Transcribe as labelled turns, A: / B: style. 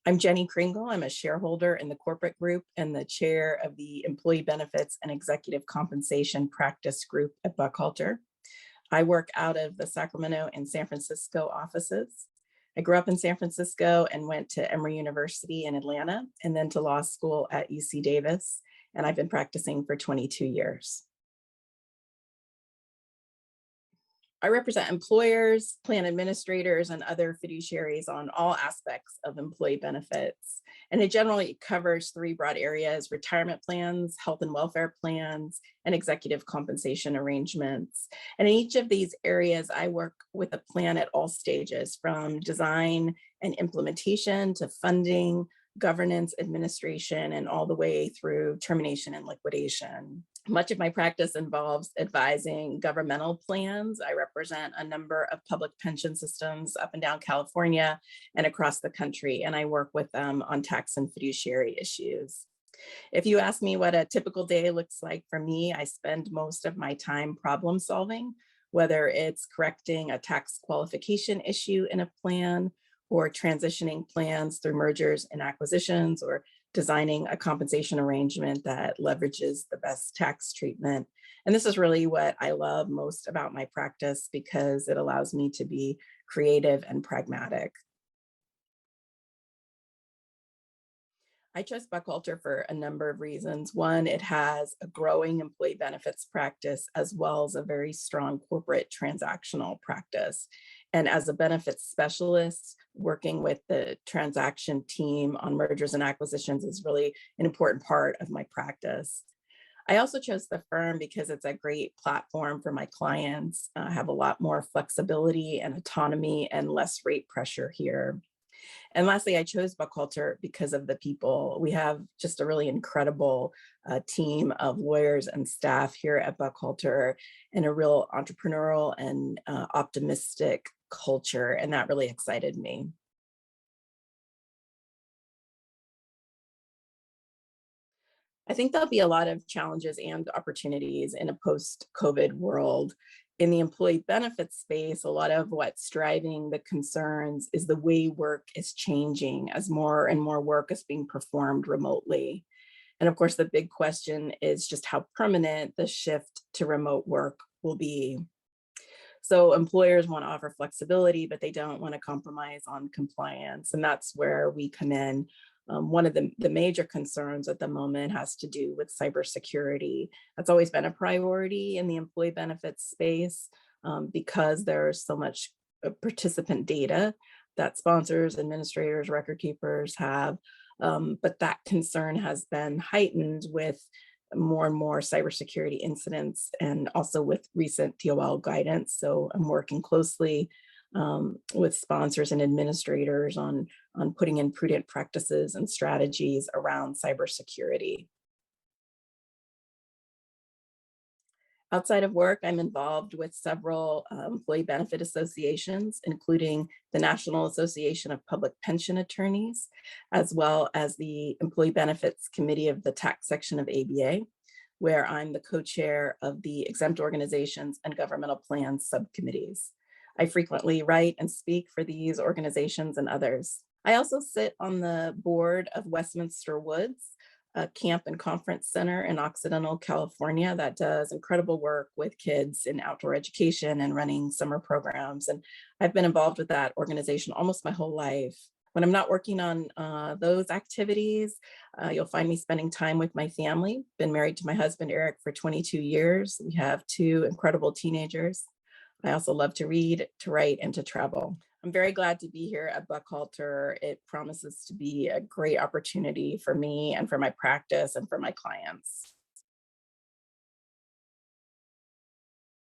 A: I'm Jenni Krengel. I'm a shareholder in the corporate group and the chair of the Employee Benefits and Executive Compensation Practice Group at Buckhalter. I work out of the Sacramento and San Francisco offices. I grew up in San Francisco and went to Emory University in Atlanta and then to law school at UC Davis. And I've been practicing for 22 years. I represent employers, plan administrators, and other fiduciaries on all aspects of employee benefits. And it generally covers three broad areas: retirement plans, health and welfare plans, and executive compensation arrangements. And in each of these areas, I work with a plan at all stages, from design and implementation to funding, governance, administration, and all the way through termination and liquidation. Much of my practice involves advising governmental plans. I represent a number of public pension systems up and down California and across the country, and I work with them on tax and fiduciary issues. If you ask me what a typical day looks like for me, I spend most of my time problem solving, whether it's correcting a tax qualification issue in a plan, or transitioning plans through mergers and acquisitions, or designing a compensation arrangement that leverages the best tax treatment. And this is really what I love most about my practice, because it allows me to be creative and pragmatic. I chose Buckhalter for a number of reasons. One, it has a growing employee benefits practice as well as a very strong corporate transactional practice. And as a benefits specialist, working with the transaction team on mergers and acquisitions is really an important part of my practice. I also chose the firm because it's a great platform for my clients. I have a lot more flexibility and autonomy and less rate pressure here. And lastly, I chose Buckhalter because of the people. We have just a really incredible team of lawyers and staff here at Buckhalter, and a real entrepreneurial and optimistic culture, and that really excited me. I think there'll be a lot of challenges and opportunities in a post-COVID world. In the employee benefits space, a lot of what's driving the concerns is the way work is changing as more and more work is being performed remotely. And of course, the big question is just how permanent the shift to remote work will be. So employers want to offer flexibility, but they don't want to compromise on compliance. And that's where we come in. One of the major concerns at the moment has to do with cybersecurity. That's always been a priority in the employee benefits space, because there's so much participant data that sponsors, administrators, record keepers have. But that concern has been heightened with more and more cybersecurity incidents, and also with recent DOL guidance. So I'm working closely with sponsors and administrators on putting in prudent practices and strategies around cybersecurity. Outside of work, I'm involved with several employee benefit associations, including the National Association of Public Pension Attorneys, as well as the Employee Benefits Committee of the Tax Section of ABA, where I'm the co-chair of the Exempt Organizations and Governmental Plans subcommittees. I frequently write and speak for these organizations and others. I also sit on the board of Westminster Woods, a camp and conference center in Occidental, California, that does incredible work with kids in outdoor education and running summer programs. And I've been involved with that organization almost my whole life. When I'm not working on those activities, you'll find me spending time with my family. Been married to my husband, Eric, for 22 years. We have two incredible teenagers. I also love to read, to write, and to travel. I'm very glad to be here at Buckhalter. It promises to be a great opportunity for me and for my practice and for my clients.